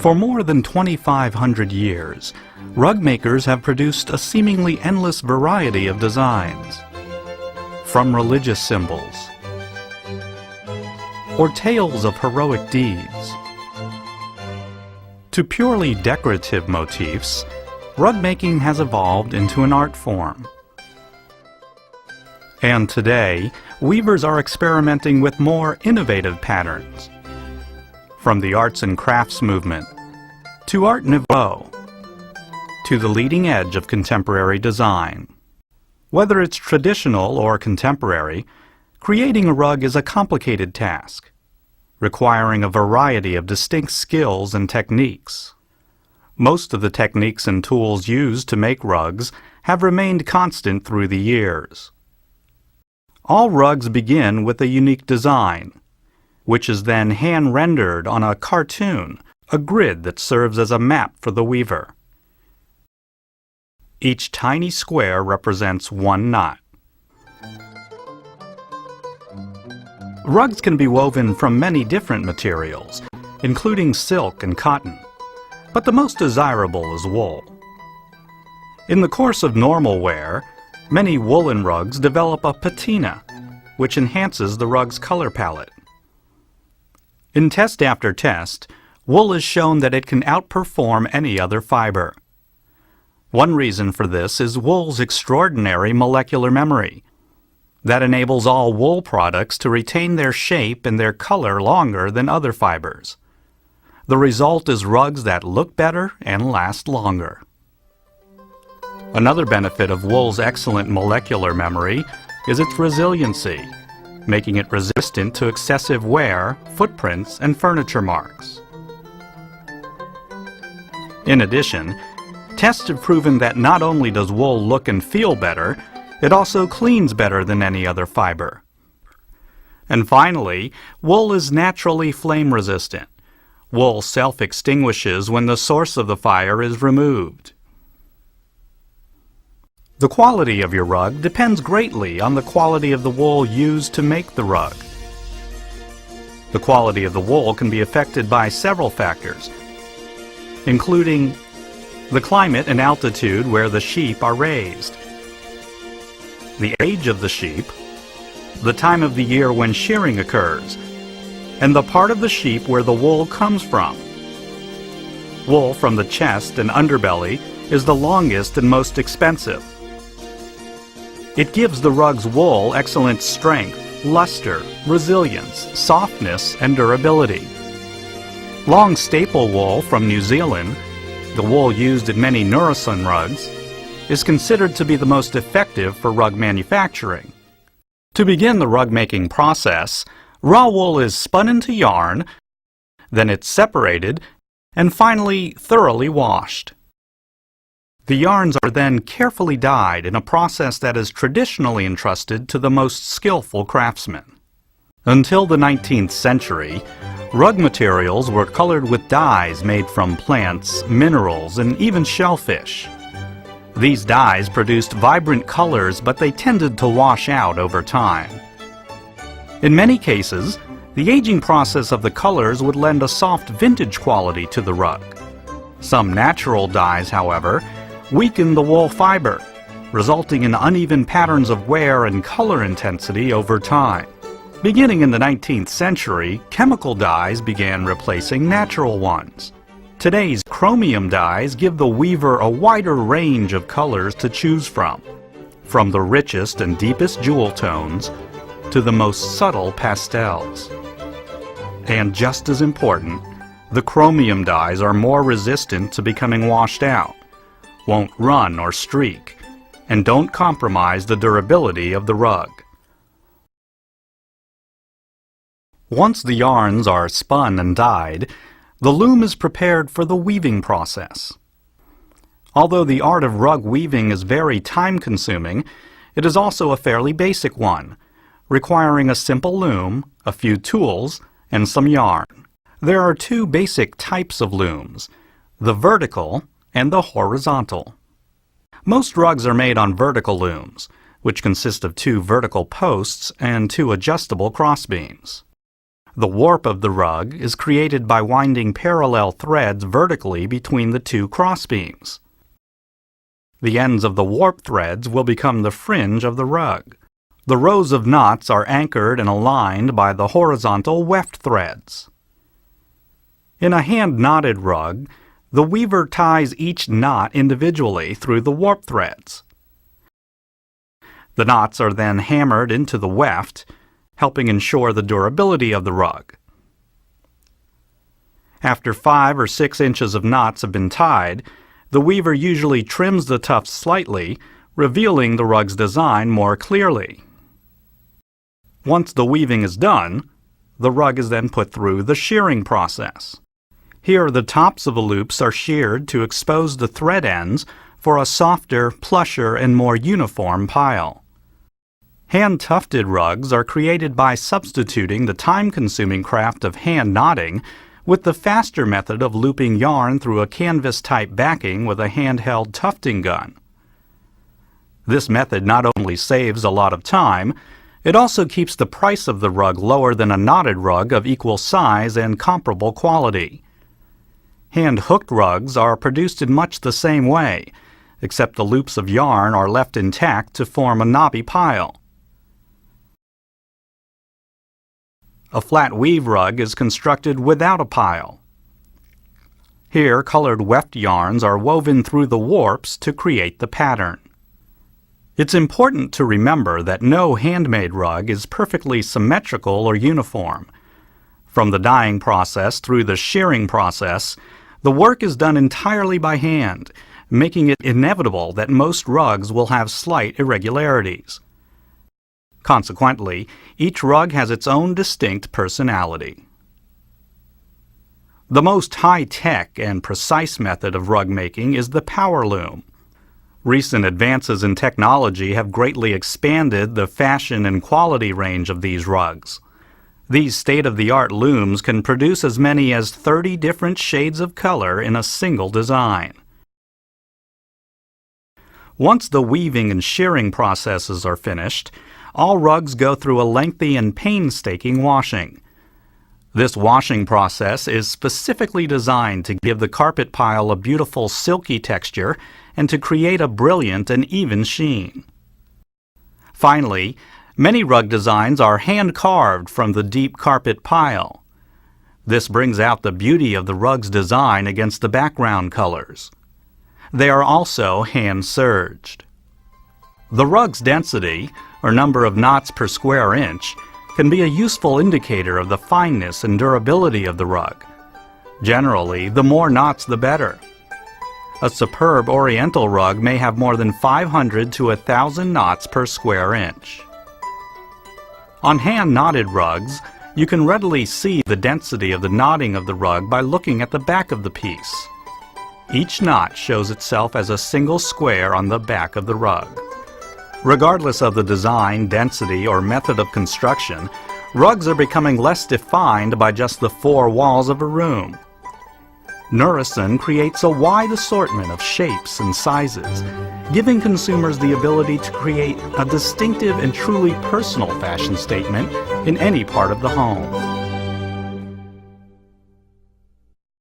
For more than 2,500 years, rug makers have produced a seemingly endless variety of designs. From religious symbols, or tales of heroic deeds, to purely decorative motifs, rug making has evolved into an art form. And today, weavers are experimenting with more innovative patterns. From the arts and crafts movement, to Art Nouveau, to the leading edge of contemporary design. Whether it's traditional or contemporary, creating a rug is a complicated task, requiring a variety of distinct skills and techniques. Most of the techniques and tools used to make rugs have remained constant through the years. All rugs begin with a unique design, which is then hand-rendered on a cartoon, a grid that serves as a map for the weaver. Each tiny square represents one knot. Rugs can be woven from many different materials, including silk and cotton, but the most desirable is wool. In the course of normal wear, many woolen rugs develop a patina, which enhances the rug's color palette. In test after test, wool has shown that it can outperform any other fiber. One reason for this is wool's extraordinary molecular memory that enables all wool products to retain their shape and their color longer than other fibers. The result is rugs that look better and last longer. Another benefit of wool's excellent molecular memory is its resiliency, making it resistant to excessive wear, footprints, and furniture marks. In addition, tests have proven that not only does wool look and feel better, it also cleans better than any other fiber. And finally, wool is naturally flame resistant. Wool self-extinguishes when the source of the fire is removed. The quality of your rug depends greatly on the quality of the wool used to make the rug. The quality of the wool can be affected by several factors, including the climate and altitude where the sheep are raised, the age of the sheep, the time of the year when shearing occurs, and the part of the sheep where the wool comes from. Wool from the chest and underbelly is the longest and most expensive. It gives the rug's wool excellent strength, luster, resilience, softness, and durability. Long staple wool from New Zealand, the wool used in many Nurasun rugs, is considered to be the most effective for rug manufacturing. To begin the rug making process, raw wool is spun into yarn, then it's separated, and finally thoroughly washed. The yarns are then carefully dyed in a process that is traditionally entrusted to the most skillful craftsmen. Until the 19th century, rug materials were colored with dyes made from plants, minerals, and even shellfish. These dyes produced vibrant colors, but they tended to wash out over time. In many cases, the aging process of the colors would lend a soft vintage quality to the rug. Some natural dyes, however, weaken the wool fiber, resulting in uneven patterns of wear and color intensity over time. Beginning in the 19th century, chemical dyes began replacing natural ones. Today's chromium dyes give the weaver a wider range of colors to choose from the richest and deepest jewel tones to the most subtle pastels. And just as important, the chromium dyes are more resistant to becoming washed out, won't run or streak, and don't compromise the durability of the rug. Once the yarns are spun and dyed, the loom is prepared for the weaving process. Although the art of rug weaving is very time-consuming, it is also a fairly basic one, requiring a simple loom, a few tools, and some yarn. There are two basic types of looms, the vertical and the horizontal. Most rugs are made on vertical looms, which consist of two vertical posts and two adjustable crossbeams. The warp of the rug is created by winding parallel threads vertically between the two crossbeams. The ends of the warp threads will become the fringe of the rug. The rows of knots are anchored and aligned by the horizontal weft threads. In a hand-knotted rug, the weaver ties each knot individually through the warp threads. The knots are then hammered into the weft, helping ensure the durability of the rug. After 5 or 6 inches of knots have been tied, the weaver usually trims the tufts slightly, revealing the rug's design more clearly. Once the weaving is done, the rug is then put through the shearing process. Here, the tops of the loops are sheared to expose the thread ends for a softer, plusher, and more uniform pile. Hand-tufted rugs are created by substituting the time-consuming craft of hand knotting with the faster method of looping yarn through a canvas-type backing with a handheld tufting gun. This method not only saves a lot of time, it also keeps the price of the rug lower than a knotted rug of equal size and comparable quality. Hand-hooked rugs are produced in much the same way, except the loops of yarn are left intact to form a knobby pile. A flat weave rug is constructed without a pile. Here, colored weft yarns are woven through the warps to create the pattern. It's important to remember that no handmade rug is perfectly symmetrical or uniform. From the dyeing process through the shearing process, the work is done entirely by hand, making it inevitable that most rugs will have slight irregularities. Consequently, each rug has its own distinct personality. The most high-tech and precise method of rug making is the power loom. Recent advances in technology have greatly expanded the fashion and quality range of these rugs. These state-of-the-art looms can produce as many as 30 different shades of color in a single design. Once the weaving and shearing processes are finished, all rugs go through a lengthy and painstaking washing. This washing process is specifically designed to give the carpet pile a beautiful silky texture and to create a brilliant and even sheen. Finally, many rug designs are hand-carved from the deep carpet pile. This brings out the beauty of the rug's design against the background colors. They are also hand-serged. The rug's density, or number of knots per square inch, can be a useful indicator of the fineness and durability of the rug. Generally, the more knots the better. A superb oriental rug may have more than 500 to 1,000 knots per square inch. On hand-knotted rugs, you can readily see the density of the knotting of the rug by looking at the back of the piece. Each knot shows itself as a single square on the back of the rug. Regardless of the design, density, or method of construction, rugs are becoming less defined by just the 4 walls of a room. Nurison creates a wide assortment of shapes and sizes, giving consumers the ability to create a distinctive and truly personal fashion statement in any part of the home.